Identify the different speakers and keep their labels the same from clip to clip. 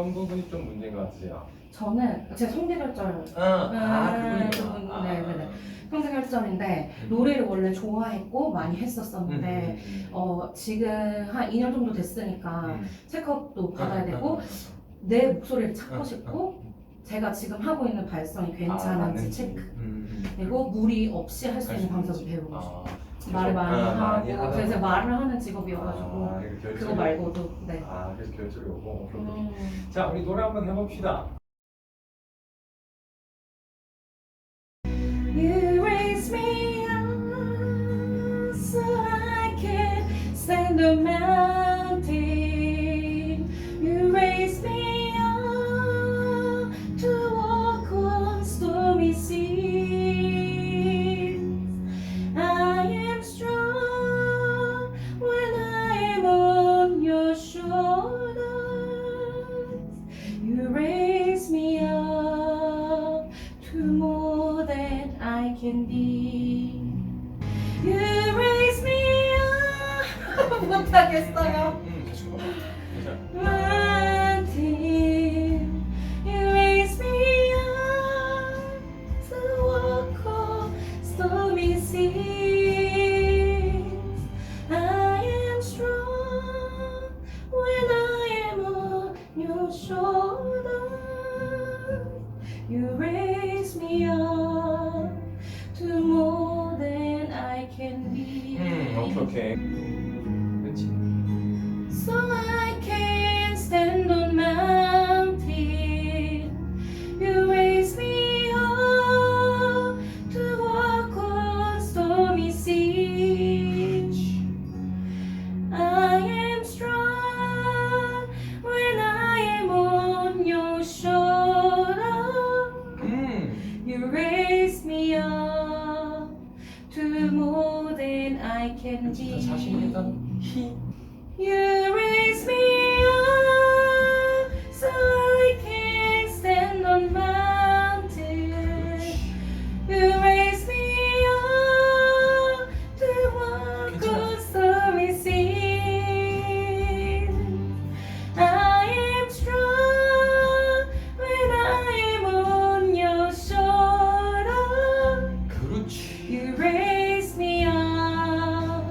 Speaker 1: 어떤 부분이 좀 문제인 것 같으세요?
Speaker 2: 저는 제 성대결절
Speaker 1: 그분이구나.
Speaker 2: 네네네. 성대결절인데 노래를 원래 좋아했고 많이 했었었는데 지금 한 2년 정도 됐으니까 체크업도 받아야 되고 내 목소리를 찾고 싶고 제가 지금 하고 있는 발성이 괜찮은지 체크 그리고 무리 없이 할 수 있는 방법을 배우고 싶어요. 말을 많이 하고 그래서 말을 하는 직업이어가지고 그거 말고도 네.
Speaker 1: 그래서 결절이 오고. 자, 우리 노래 한번 해봅시다.
Speaker 2: You raise me up so I can stand the mountain. You raise me up to walk on stormy seas. I am strong when I am on your shoulders. You raise me up to more than I can be. You raise me up. 못하겠어요. Mountain, you raise me up to walk on stormy seas. I am strong when I am on your shoulders. You raise me up to more than I can be.
Speaker 1: 오케이. 그렇지.
Speaker 2: So I can stand on mountain. You raise me up to walk on stormy seas. I am strong when I am on your shoulder. You raise me up to more than I can
Speaker 1: 진짜 자신
Speaker 2: be.
Speaker 1: 있는 힘.
Speaker 2: You raise me up so I can stand on mountain. You raise me up to walk on stormy seas. I am strong when I am on your shoulder.
Speaker 1: 그렇지.
Speaker 2: You raise me up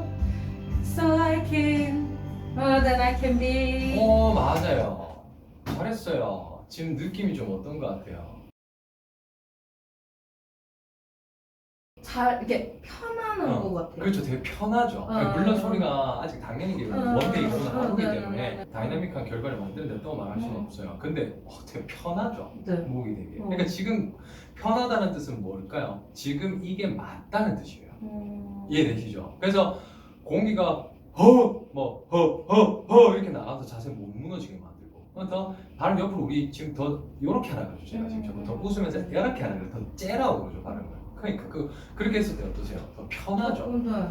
Speaker 2: so I can more than I can be.
Speaker 1: 맞아요. 잘했어요. 지금 느낌이 좀 어떤 것 같아요?
Speaker 2: 잘 이렇게 편안한 것 같아요.
Speaker 1: 그렇죠. 되게 편하죠. 물론 소리가 아직 당연히 이게 원테이크는 하기 때문에 다이나믹한 결과를 만드는데 또 말할 수는 없어요. 근데 되게 편하죠.
Speaker 2: 네.
Speaker 1: 목이 되게. 그러니까 지금 편하다는 뜻은 뭘까요? 지금 이게 맞다는 뜻이에요. 이해되시죠? 그래서 공기가 이렇게 나가서 자세 못 무너지게 만들고 더 발음 옆으로 우리 지금 더 요렇게 하라 그러죠. 제가 지금 더 웃으면서 이렇게 하라 그래요. 더 째라고 그러죠. 발음을. 그러니까 그렇게 했을 때 어떠세요? 더 편하죠.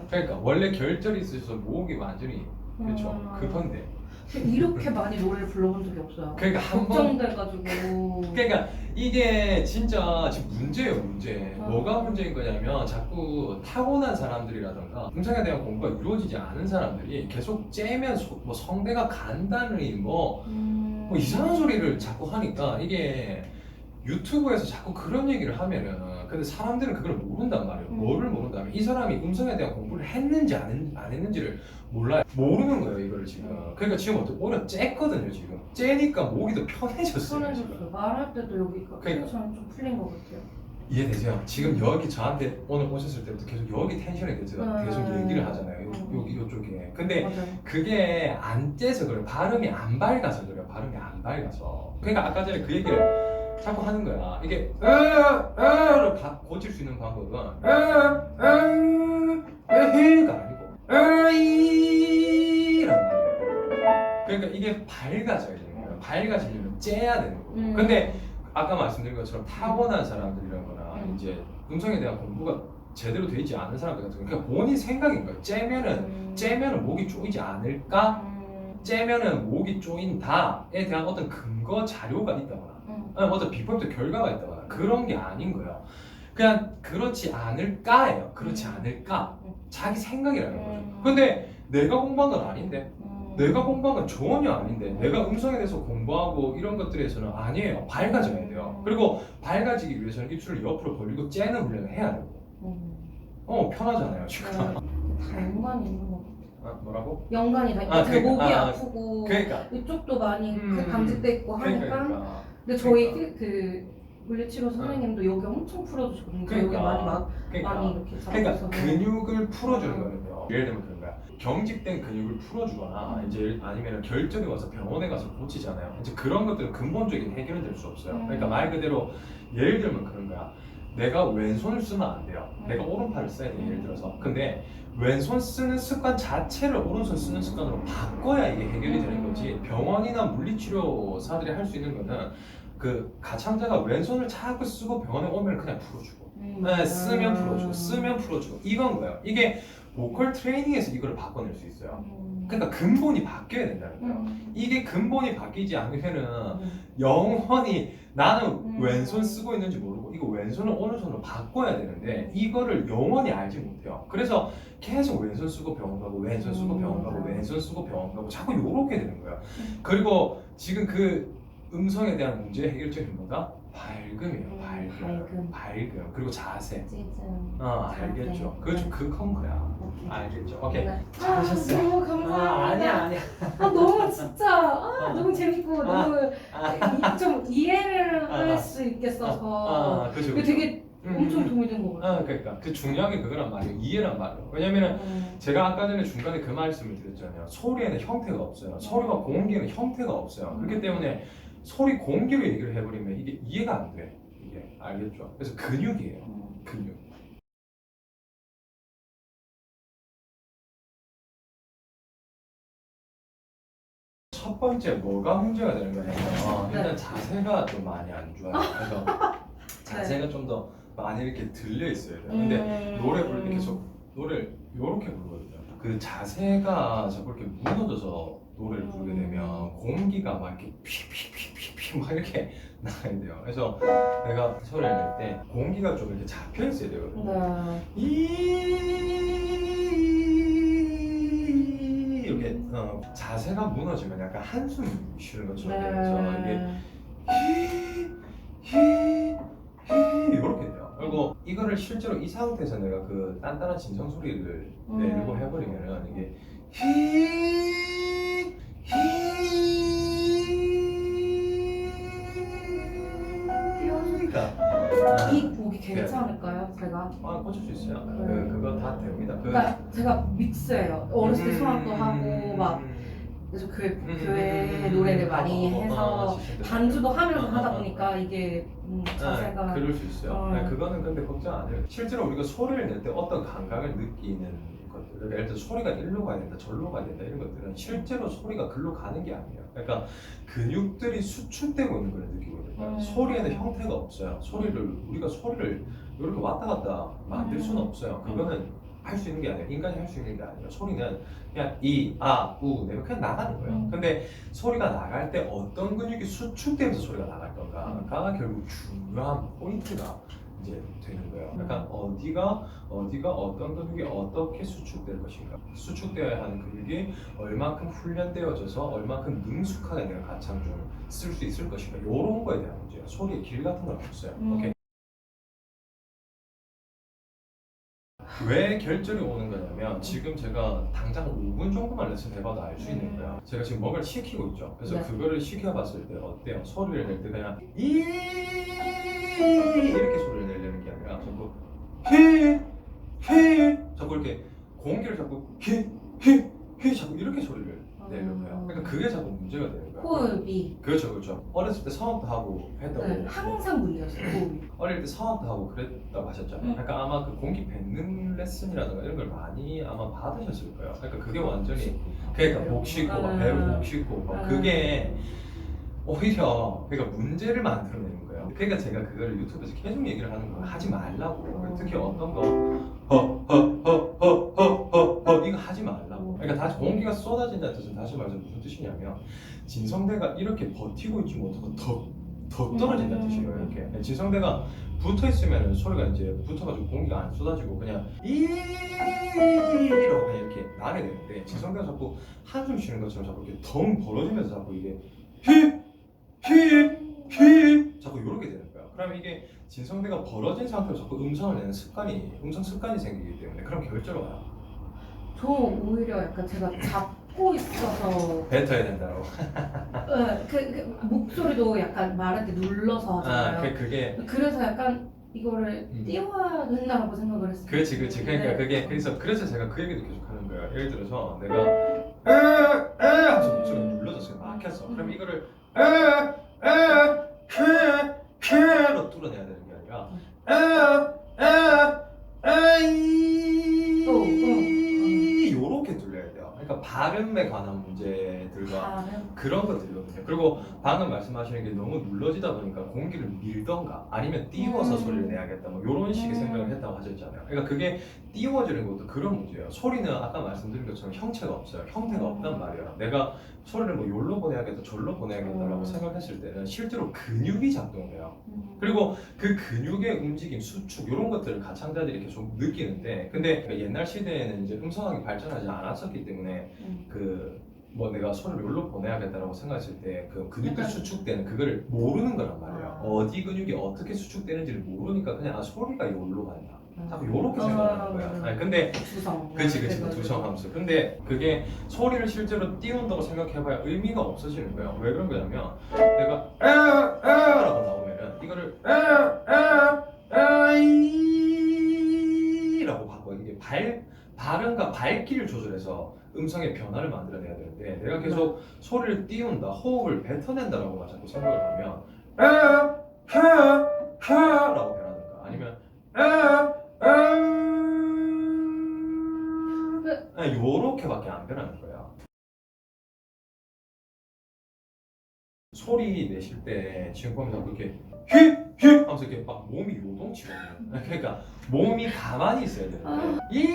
Speaker 1: 그러니까 원래 결절이 있으셔서 목이 완전히 그렇죠. 급한데
Speaker 2: 이렇게 많이 노래를 불러본 적이 없어요.
Speaker 1: 그러니까
Speaker 2: 걱정돼가지고.
Speaker 1: 그러니까 이게 진짜 지금 문제예요. 문제. 뭐가 문제인 거냐면 자꾸 타고난 사람들이라던가 음성에 대한 공부가 이루어지지 않은 사람들이 계속 째면 뭐 성대가 간다느니 뭐 이상한 소리를 자꾸 하니까 이게 유튜브에서 자꾸 그런 얘기를 하면은 근데 사람들은 그걸 모른단 말이에요. 뭐를 모른다면 이 사람이 음성에 대한 공부를 했는지 안 했는지를 몰라요. 모르는 거예요 이거를 지금. 그러니까 지금 오히려 쬐거든요 지금. 쬐니까 목이 더 편해졌어요.
Speaker 2: 편해졌어요. 말할 때도 여기가
Speaker 1: 그러니까.
Speaker 2: 텐션이 좀 풀린 것 같아요.
Speaker 1: 이해되세요? 지금 여기 저한테 오늘 오셨을 때부터 계속 여기 텐션에 대해서 계속 얘기를 하잖아요. 여기 이쪽에. 근데
Speaker 2: 맞아요.
Speaker 1: 그게 안 째서 그래요. 발음이 안 밝아서 그래요. 발음이 안 밝아서. 그러니까 아까 전에 그 얘기를 자꾸 하는 거야. 이게 를 고칠 수 있는 방법은 가 아니고 이란 말이에요. 그러니까 이게 밝아져야 되는 거예요. 밝아지려면 째야 되는 거예요. 근데 아까 말씀드린 것처럼 타고난 사람들이라거나 이제 음성에 대한 공부가 제대로 되어 있지 않은 사람들 같은 경우 그러니까 본인 생각인 거예요. 째면은 목이 쪼이지 않을까? 째면은 목이 쪼인다에 대한 어떤 근거 자료가 있다거나 어떤 비법적 결과가 있다거나 그런 게 아닌 거예요. 그냥 그렇지 않을까예요. 그렇지 않을까? 자기 생각이라는 거죠. 근데 내가 공부한 건 아닌데 내가 공부한 건 전혀 아닌데 내가 음성에 대해서 공부하고 이런 것들에서는 아니에요. 밝아져야 돼요. 그리고 밝아지기 위해서는 입술을 옆으로 벌리고 째는 훈련을 해야 되고 편하잖아요 지금.
Speaker 2: 다 연관이 있는 거.
Speaker 1: 뭐라고?
Speaker 2: 연관이 다 있고 제 목이 아프고
Speaker 1: 그러니까
Speaker 2: 이쪽도 많이 감직돼 있고 하니까.
Speaker 1: 그러니까.
Speaker 2: 근데 저희 그 물리치료 선생님도 여기 엄청 풀어주시거든요. 여기 많이 많이 이렇게
Speaker 1: 그러니까 근육을 풀어주는 거는요. 예를 들면 그런 거야. 경직된 근육을 풀어주거나 이제 아니면 결절이 와서 병원에 가서 고치잖아요. 이제 그런 것들은 근본적인 해결은 될 수 없어요. 그러니까 말 그대로 예를 들면 그런 거야. 내가 왼손을 쓰면 안 돼요. 내가 오른팔을 써야 돼. 예를 들어서. 근데 왼손 쓰는 습관 자체를 오른손 쓰는 습관으로 바꿔야 이게 해결이 되는 거지. 병원이나 물리치료사들이 할 수 있는 거는 그 가창자가 왼손을 자꾸 쓰고 병원에 오면 그냥 풀어주고 쓰면 풀어주고 쓰면 풀어주고 이건 거예요. 이게 보컬 트레이닝에서 이걸 바꿔낼 수 있어요. 그러니까 근본이 바뀌어야 된다는 거예요. 이게 근본이 바뀌지 않으면은 영원히 나는 왼손 쓰고 있는지 모르고 이거 왼손을 오른손으로 바꿔야 되는데 이거를 영원히 알지 못해요. 그래서 계속 왼손 쓰고 병원 가고 왼손 쓰고 병원 가고 왼손 쓰고 병원 가고 자꾸 요렇게 되는 거예요. 그리고 지금 그 음성에 대한 문제 해결책이 뭐다? 밝음이에요. 밝음. 그리고 자세. 알겠죠. 그거 좀 극한 거야. 알겠죠. 오케이. 잘하셨어요.
Speaker 2: 너무 감사합니다.
Speaker 1: 아니야.
Speaker 2: 너무 진짜 너무 재밌고 너무 좀 이해를 할 수 있겠어서
Speaker 1: 그죠.
Speaker 2: 되게 엄청 도움이 된 것 같아요.
Speaker 1: 그러니까 그 중요한 게 그거란 말이에요. 이해란 말이에요. 왜냐면은 제가 아까 전에 중간에 그 말씀을 드렸잖아요. 소리에는 형태가 없어요. 소리와 공기에는 형태가 없어요. 그렇기 때문에 소리 공기로 얘기를 해버리면 이게 이해가 안 돼. 이게 알겠죠? 그래서 근육이에요. 근육. 첫 번째 뭐가 문제가 되는 거냐면 일단 자세가 좀 많이 안 좋아요. 그래서 자세가 좀 더 많이 이렇게 들려 있어야 돼요. 근데 노래 부를 때 계속 노래를 이렇게 부르거든요. 그 자세가 자꾸 이렇게 무너져서 노래를 부르게 되면 공기가 막 이렇게 휘휘휘휘휘 막 이렇게 나가야 돼요. 그래서 내가 소리를 낼 때 공기가 좀 이렇게 잡혀 있어야 되거든요. 이렇게 자세가 무너지면 약간 한숨 쉬는 것처럼 되면서 이게 이렇게 돼요. 그리고 이거를 실제로 이 상태에서 내가 그 단단한 진성 소리를 내려고 해버리면은 이게
Speaker 2: 이 곡이 괜찮을까요? 제가?
Speaker 1: 꽂을 수 있어요. 그거 다 됩니다.
Speaker 2: 그러니까 제가 믹스예요. 어렸을 때 성악도 하고 막 그래서 교회 노래를 많이 해서 반주도 하면서 하다 보니까 이게 자세가
Speaker 1: 그럴 수 있어요. 그거는 근데 걱정 안 해요. 실제로 우리가 소리를 낼 때 어떤 감각을 느끼는 것들, 예를 들어 소리가 일로 가야 된다, 절로 가야 된다 이런 것들은 실제로 소리가 글로 가는 게 아니에요. 그러니까 근육들이 수축되고 있는 걸 느끼고 있거든요. 소리에는 형태가 없어요. 우리가 소리를 이렇게 왔다 갔다 만들 수는 없어요. 그거는 할 수 있는 게 아니에요. 인간이 할 수 있는 게 아니에요. 소리는 그냥 이, 아, 우 내면 그냥 나가는 거예요. 근데 소리가 나갈 때 어떤 근육이 수축되면서 소리가 나갈 건가가 결국 중요한 포인트가 이제 되는 거예요. 약간 어디가 어떤 근육이 어떻게 수축될 것인가, 수축되어야 하는 근육이 얼만큼 훈련되어져서 얼만큼 능숙하게 내가 가창중을 쓸 수 있을 것인가, 이런 거에 대한 문제예요. 소리의 길 같은 건 없어요. 오케이. 왜 결절이 오는 거냐면 지금 제가 당장 5분 정도만 레슨 해봐도 알 수 있는 거야. 제가 지금 뭔가를 시키고 있죠. 그래서 그거를 시켜봤을 때 어때요? 소리를 낼 때 그냥 이렇게 소리를 내려는 게 아니라 자꾸 자꾸 이렇게 공기를 자꾸 자꾸 이렇게 소리를 내려고 해요. 그러니까 그게 자꾸 문제가 되는 거야.
Speaker 2: 호흡이
Speaker 1: 그렇죠. 어렸을 때 성악도 하고 했다고.
Speaker 2: 항상 문제였어요. 호흡이.
Speaker 1: 어릴 때 성악도 하고 그랬다고 하셨잖아요. 그러니까 아마 그 공기 뱉는 레슨이라든가 이런 걸 많이 아마 받으셨을 거예요. 그러니까 그게 완전히 그러니까 목 쉬고 막 배로 목 쉬고 막 그게 오히려 그러니까 문제를 만들어내는 거예요. 그러니까 제가 그걸 유튜브에서 계속 얘기를 하는 거예요. 하지 말라고. 특히 어떤 거 이거 하지 말라고. 그러니까 다시 공기가 쏟아진다는 뜻은 다시 말해서 무슨 뜻이냐면 진성대가 이렇게 버티고 있지 못하고 더 떨어진다는 뜻이에요. 이렇게 지성대가 붙어 있으면 소리가 이제 붙어가지고 공기가 안 쏟아지고 그냥 이라고 그냥 이렇게 나게 되는데 지성대가 자꾸 한숨 쉬는 것처럼 자꾸 이렇게 덩 벌어지면서 자꾸 이게 히 자꾸 이렇게 되는 거야. 그러면 이게 진성대가 벌어진 상태로 자꾸 음성을 내는 음성 습관이 생기기 때문에 그럼 결절로 와요.
Speaker 2: 저 오히려 약간 제가 잡고 있어서
Speaker 1: 뱉어야 된다고.
Speaker 2: 목소리도 약간 말할 때 눌러서 하잖아요.
Speaker 1: 그게
Speaker 2: 그래서 약간 이거를 띄워야 된다고 생각을 했어요.
Speaker 1: 그렇지. 그러니까
Speaker 2: 네.
Speaker 1: 그게 그래서 제가 그 얘기도 계속 하는 거예요. 예를 들어서 내가 에 하면서 목소리가 눌러졌어요. 막혔어. 그럼 이거를 로 뚫어내야 되는 게 아니라 요렇게 뚫려야 돼요. 그러니까 발음에 관한 문제들과 그런 것들이거든요. 그리고 방금 말씀하시는 게 너무 눌러지다 보니까 공기를 밀던가 아니면 띄워서 소리를 내야겠다 뭐 이런 식의 생각을 했다고 하셨잖아요. 그러니까 그게 띄워지는 것도 그런 문제예요. 소리는 아까 말씀드린 것처럼 형체가 없어요. 형태가 없단 말이에요. 내가 소리를 뭐 요로 보내야겠다 저로 보내야겠다라고 생각했을 때는 실제로 근육이 작동해요. 그리고 그 근육의 움직임, 수축 이런 것들을 가창자들이 계속 느끼는데 근데 옛날 시대에는 이제 음성학이 발전하지 않았었기 때문에 그 뭐 내가 소리를 여기로 보내야겠다라고 생각했을 때 그 근육들 수축되는 그거를 모르는 거란 말이에요. 어디 근육이 어떻게 수축되는지를 모르니까 그냥 소리가 여기로 간다. 자꾸 요렇게 생각하는 거야. 아니 근데
Speaker 2: 두성.
Speaker 1: 그치 두성함수. 근데 그게 소리를 실제로 띄운다고 생각해봐야 의미가 없어지는 거예요. 왜 그런 거냐면 내가 라고 나오면은 이거를 라고 바꿔. 이게 발음과 발기를 조절해서 음성의 변화를 만들어내야 되는데 내가 계속 소리를 띄운다, 호흡을 뱉어낸다라고 자꾸 생각을 하면 라고 변하든가 아니면 요렇게밖에 안 변하는 거야. 소리 내실 때 지금 보면 자꾸 이렇게 휘 하면서 이렇게 막 몸이 요동치거든요. 그러니까 몸이 가만히 있어야 되는데 이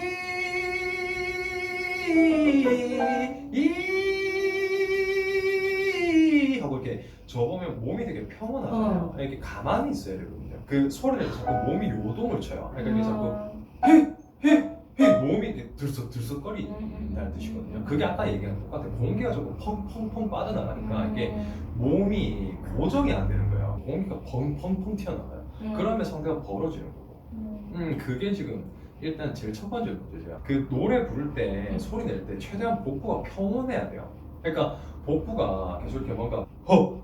Speaker 1: 하고 이렇게 저보면 몸이 되게 평온하잖아요. 이렇게 가만히 있어야 되거든요. 그 소리를 자꾸 몸이 요동을 쳐요. 그러니까 이게 자꾸 몸이 이렇게 들썩들썩거리는 뜻이거든요. 그게 아까 얘기한 똑같아요. 공기가 자꾸 펑펑펑 빠져나가니까 이게 몸이 고정이 안 되는 거예요. 공기가 펑펑펑 튀어나가요. 그러면 상대가 벌어지는 거고. 그게 지금 일단 제일 첫 번째 문제죠. 그 노래 부를 때 소리 낼 때 최대한 복부가 평온해야 돼요. 그러니까 복부가 계속 이렇게 뭔가 허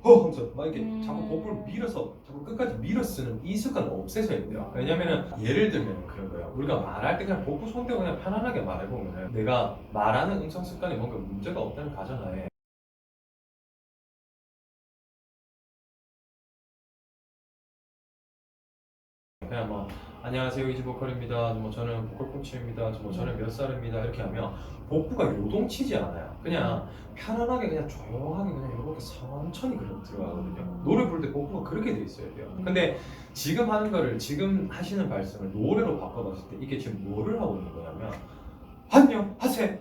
Speaker 1: 하면서 막 이렇게 자꾸 복부를 밀어서 자꾸 끝까지 밀어 쓰는 이 습관을 없애셔야 돼요. 왜냐면은 예를 들면 그런 거예요. 우리가 말할 때 그냥 복부 손대고 그냥 편안하게 말해보면은 내가 말하는 음성 습관이 뭔가 문제가 없다는 가정하에 그냥 뭐 안녕하세요 이지보컬입니다. 뭐 저는 보컬 코치입니다. 뭐 저는 몇 살입니다. 이렇게 하면 복부가 요동치지 않아요. 그냥 편안하게 그냥 조용하게 그냥 이렇게 천천히 그렇게 들어가거든요. 노래 부를 때 복부가 그렇게 돼 있어야 돼요. 근데 지금 하는 거를 지금 하시는 말씀을 노래로 바꿔봤을 때 이게 지금 뭐를 하고 있는 거냐면 안녕하세요.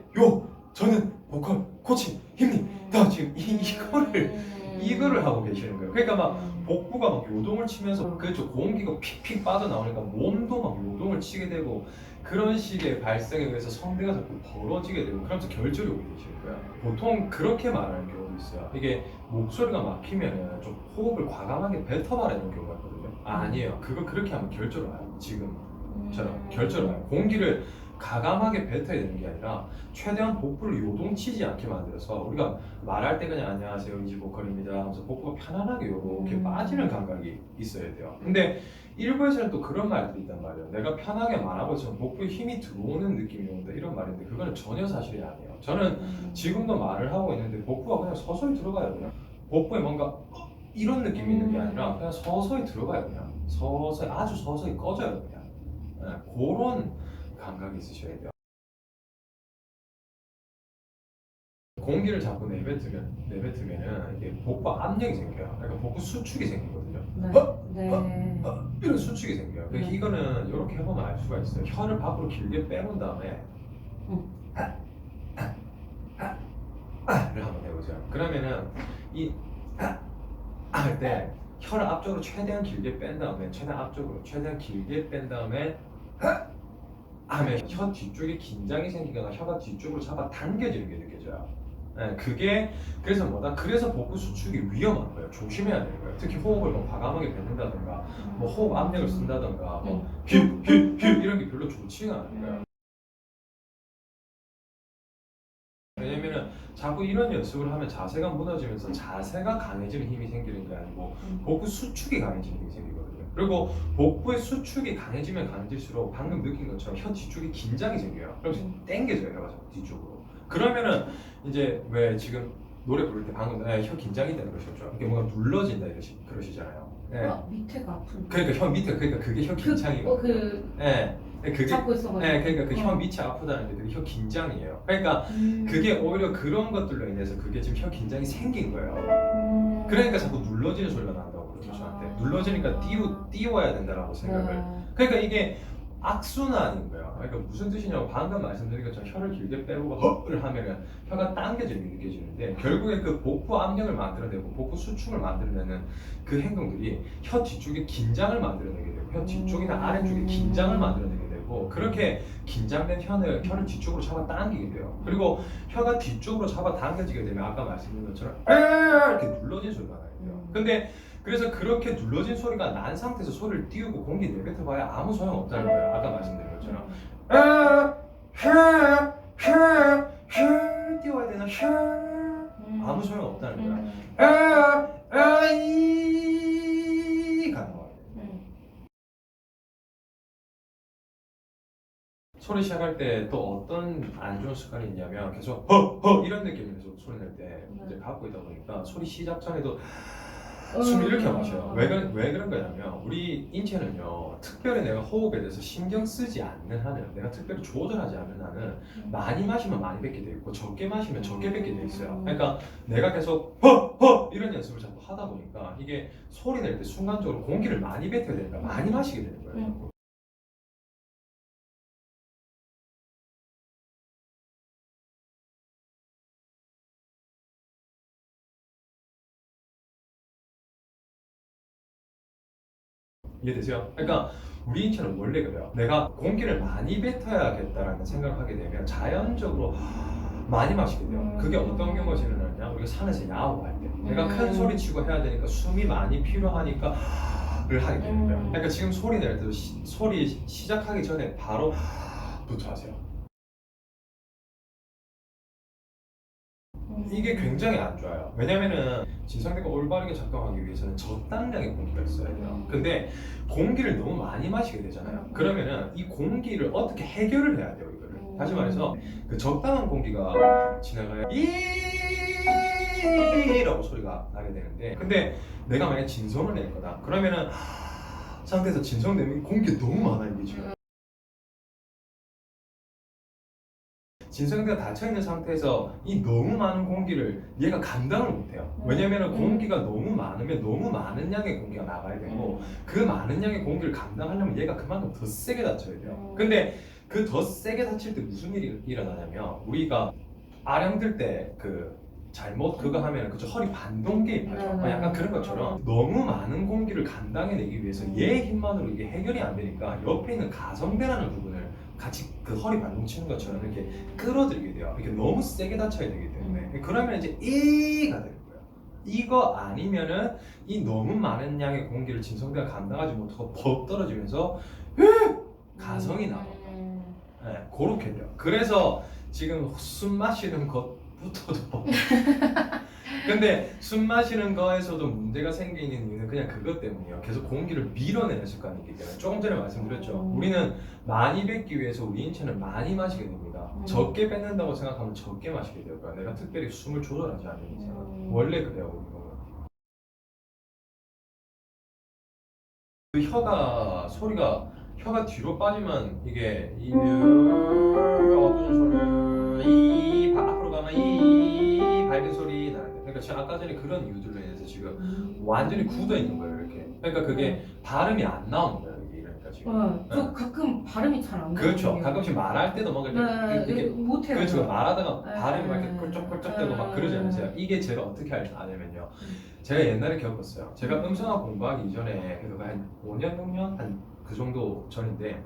Speaker 1: 저는 보컬 코치입니다. 지금 이거를 하고 계시는 거예요. 그러니까 막 복부가 막 요동을 치면서 그렇죠. 공기가 픽픽 빠져나오니까 몸도 막 요동을 치게 되고 그런 식의 발성에 의해서 성대가 자꾸 벌어지게 되고 그러면서 결절이 오게 되시는 거예요. 보통 그렇게 말하는 경우도 있어요. 이게 목소리가 막히면 좀 호흡을 과감하게 뱉어 말하는 경우가 있거든요. 아니에요. 그거 그렇게 하면 결절 와요. 지금처럼 결절 와요. 공기를 가감하게 뱉어야 되는 게 아니라 최대한 복부를 요동치지 않게 만들어서 우리가 말할 때 그냥 안녕하세요 이지보컬입니다 하면서 복부가 편안하게 이렇게 빠지는 감각이 있어야 돼요. 근데 일부에서는 또 그런 말들이 있단 말이에요. 내가 편하게 말하고 있으면 복부에 힘이 들어오는 느낌이 온다 이런 말인데 그거는 전혀 사실이 아니에요. 저는 지금도 말을 하고 있는데 복부가 그냥 서서히 들어가요. 그냥 복부에 뭔가 이런 느낌이 있는 게 아니라 그냥 서서히 들어가요. 그냥 서서히 아주 서서히 꺼져요. 그냥 그런 감각이 있으셔야 돼요. 공기를 자꾸 내뱉으면은 이게 복부 압력이 생겨요. 그러니까 복부 수축이 생기거든요. 이런 수축이 생겨요. 그래서 이거는 이렇게 해보면 알 수가 있어요. 혀를 밖으로 길게 빼본 다음에 를 한번 해보죠. 그러면은 이 할 때 혀를 앞쪽으로 최대한 길게 뺀 다음에 최대한 앞쪽으로 최대한 길게 뺀 다음에 하면 혀 뒤쪽에 긴장이 생기거나 혀가 뒤쪽으로 잡아 당겨지는 게 느껴져요. 네, 그게 그래서 뭐다? 그래서 복부 수축이 위험한 거예요. 조심해야 되는 거예요. 특히 호흡을 뭐 과감하게 뱉는다던가 뭐 호흡 압력을 쓴다던가 뭐 휘휘휘 이런 게 별로 좋지가 않은 거예요. 왜냐면은 자꾸 이런 연습을 하면 자세가 무너지면서 자세가 강해지는 힘이 생기는 게 아니고 복부 수축이 강해지는 힘이 생기거든요. 그리고 복부의 수축이 강해지면 강해질수록 방금 느낀 것처럼 혀 뒤쪽에 긴장이 생겨요. 그럼 당겨져요, 혀가 자꾸 뒤쪽으로. 그러면은 이제 왜 지금 노래 부를 때 방금 혀 긴장이 된다 그러셨죠? 이게 뭔가 눌러진다 그러시잖아요. 네.
Speaker 2: 밑에가 아픈.
Speaker 1: 그러니까 혀 밑에 그러니까 그게 혀 긴장이거든요. 네. 그게
Speaker 2: 잡고 있어가지고.
Speaker 1: 네, 그러니까 그 혀 밑이 아프다는 게 그게 혀 긴장이에요. 그러니까 그게 오히려 그런 것들로 인해서 그게 지금 혀 긴장이 생긴 거예요. 그러니까 자꾸 눌러지는 소리가 난다고 그러죠, 저한테. 눌러지니까 띄워야 된다라고 생각을. 그러니까 이게 악순환인 거예요. 그러니까 무슨 뜻이냐고 방금 말씀드린 것처럼 혀를 길게 빼고 헛을 하면은 혀가 당겨지는 게 느껴지는데 결국에 그 복부 압력을 만들어내고 복부 수축을 만들어내는 그 행동들이 혀 뒤쪽에 긴장을 만들어내게 되고 혀 뒤쪽이나 아래쪽에 긴장을 만들어내게 되고 그렇게 긴장된 혀를 뒤쪽으로 잡아 당기게 돼요. 그리고 혀가 뒤쪽으로 잡아 당겨지게 되면 아까 말씀드린 것처럼 이렇게 눌러진 소리가 나요. 근데 그래서 그렇게 눌러진 소리가 난 상태에서 소리를 띄우고 공기 내뱉어봐야 아무 소용 없다는 거예요. 아까 말씀드린 것처럼 띄워야 되나? 아무 소용 없다는 거야. 이 가는 거야. 소리 시작할 때 또 어떤 안 좋은 습관이 있냐면 계속 허 이런 느낌에서 소리 낼 때 이제 갖고 있다 보니까 소리 시작 전에도 숨을 이렇게 마셔요. 왜 그런 거냐면 우리 인체는요 특별히 내가 호흡에 대해서 신경 쓰지 않는 한은 내가 특별히 조절하지 않는 한은 많이 마시면 많이 뱉게 돼 있고 적게 마시면 적게 뱉게 돼 있어요. 그러니까 내가 계속 허 이런 연습을 자꾸 하다 보니까 이게 소리 낼 때 순간적으로 공기를 많이 뱉어야 되니까 많이 마시게 되는 거예요. 이해되세요? 그러니까 우리 인체는 원래 그래요. 내가 공기를 많이 뱉어야겠다라는 생각을 하게 되면 자연적으로 많이 마시게 돼요. 그게 어떤 경우가 일어나냐? 우리가 산에서 야호할 때 내가 큰 소리 치고 해야 되니까 숨이 많이 필요하니까 를 하게 되는 거예요. 그러니까 지금 소리 낼 때도 소리 시작하기 전에 바로 부터 하세요. 이게 굉장히 안 좋아요. 왜냐면은 진상대가 올바르게 작동하기 위해서는 적당량의 공기가 있어야 돼요. 근데 공기를 너무 많이 마시게 되잖아요. 그러면은 이 공기를 어떻게 해결을 해야 돼요, 이거를. 다시 말해서 그 적당한 공기가 지나가야 이라고 소리가 나게 되는데 근데 내가 만약 진성을 낼 거다. 그러면은 상태에서 진성 내면 공기 너무 많아 이게 지금. 진성대가 닫혀있는 상태에서 이 너무 많은 공기를 얘가 감당을 못해요. 왜냐면 공기가 너무 많으면 너무 많은 양의 공기가 나가야 되고 그 많은 양의 공기를 감당하려면 얘가 그만큼 더 세게 닫혀야 돼요. 근데 그 더 세게 닫힐 때 무슨 일이 일어나냐면 우리가 아령 들 때 그 잘못 그거 하면 그저 허리 반동 개입하죠. 약간 그런 것처럼 너무 많은 공기를 감당해내기 위해서 얘의 힘만으로 이게 해결이 안 되니까 옆에 있는 가성대라는 부분을 같이 그 허리 반동 치는 것처럼 이렇게 끌어들이게 돼요. 이렇게 너무 세게 닫혀야 되기 때문에 그러면 이제 이가 되는 거예요. 이거 아니면은 이 너무 많은 양의 공기를 진성대가 감당하지 못하고 벅 떨어지면서 가성이 나와요. 네, 그렇게 돼요. 그래서 지금 숨 마시는 것부터도 근데 숨 마시는 거에서도 문제가 생기는 이유는 그냥 그것 때문이에요. 계속 공기를 밀어내는 습관이기 때문에 조금 전에 말씀드렸죠. 우리는 많이 뱉기 위해서 우리 인체는 많이 마시게 됩니다. 적게 뱉는다고 생각하면 적게 마시게 될 거야. 내가 특별히 숨을 조절하지 않는 이상 원래 그래요. 그 혀가 뒤로 빠지면 이게 어두운 소리 앞으로 가면 이 밝은 소리 나는데 그러니까 지금 아까 전에 그런 이유들로 인해서 지금 완전히 굳어 있는 거예요 이렇게. 그러니까 그게 발음이 안 나오는 거예요 이게. 그러니까 지금.
Speaker 2: 저 가끔 발음이 잘 안 되거든요.
Speaker 1: 그렇죠. 가끔씩 말할 때도 뭔가
Speaker 2: 네,
Speaker 1: 이렇게
Speaker 2: 못해요.
Speaker 1: 그렇죠. 말하다가
Speaker 2: 네.
Speaker 1: 발음이 막 이렇게 꿀쩍꿀쩍대고 막 그러지 않으세요? 이게 제가 어떻게 아냐면요. 제가 옛날에 겪었어요. 제가 음성학 공부하기 이전에 그래도 한 5년, 6년 한 그 정도 전인데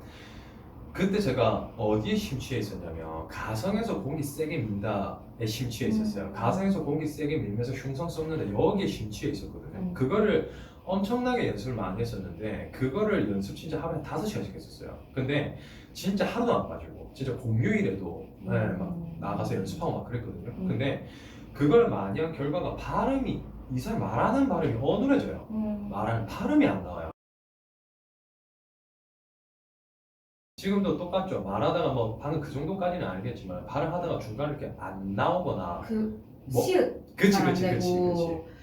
Speaker 1: 그때 제가 어디에 심취해 있었냐면 가성에서 공기 세게 민다에 심취해 있었어요. 가성에서 공기 세게 밀면서 흉성 썩는다 여기에 심취해 있었거든요. 그거를 엄청나게 연습을 많이 했었는데 그거를 연습 진짜 하루에 5시간씩 했었어요. 근데 진짜 하루도 안 빠지고 진짜 공휴일에도 네, 막 나가서 연습하고 막 그랬거든요. 근데 그걸 많이 한 결과가 발음이 이 사람 말하는 발음이 어눌해져요. 말하는 발음이 안 나와요. 지금도 똑같죠. 말하다가 뭐 방금 그 정도까지는 아니겠지만 발음하다가 중간에 이렇게 안 나오거나
Speaker 2: 그
Speaker 1: 뭐-
Speaker 2: 시읒
Speaker 1: 그치
Speaker 2: 잘안
Speaker 1: 그치 그치
Speaker 2: 되고
Speaker 1: 그치.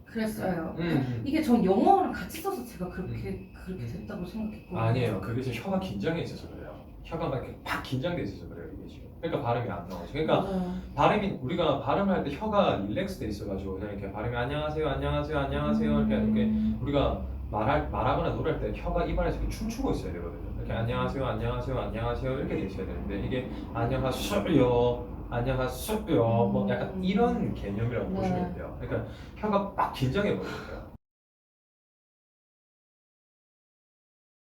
Speaker 2: 그랬어요.
Speaker 1: 음.
Speaker 2: 이게 전 영어랑 같이 써서 제가 그렇게 됐다고 생각했고
Speaker 1: 아니에요. 그게 지금 혀가 긴장해 있어서 그래요. 혀가 막 이렇게 팍 긴장돼 있어서 그래요. 이게 지금. 그러니까 발음이 안 나오죠. 그러니까
Speaker 2: 맞아요.
Speaker 1: 발음이 우리가 발음을 할 때 혀가 릴렉스돼 있어가지고 그냥 이렇게 발음이 안녕하세요, 안녕하세요, 안녕하세요 이렇게 우리가 말하거나 노래할 때 혀가 입안에서 이렇게 춤추고 있어야 되거든요. 이렇게 안녕하세요, 안녕하세요, 안녕하세요 이렇게 돼 있어야 되는데 이게 안녕하세요, 안녕하세요 뭐 약간 이런 개념이라고
Speaker 2: 네.
Speaker 1: 보시면 돼요. 그러니까 혀가 막 긴장해 버려요.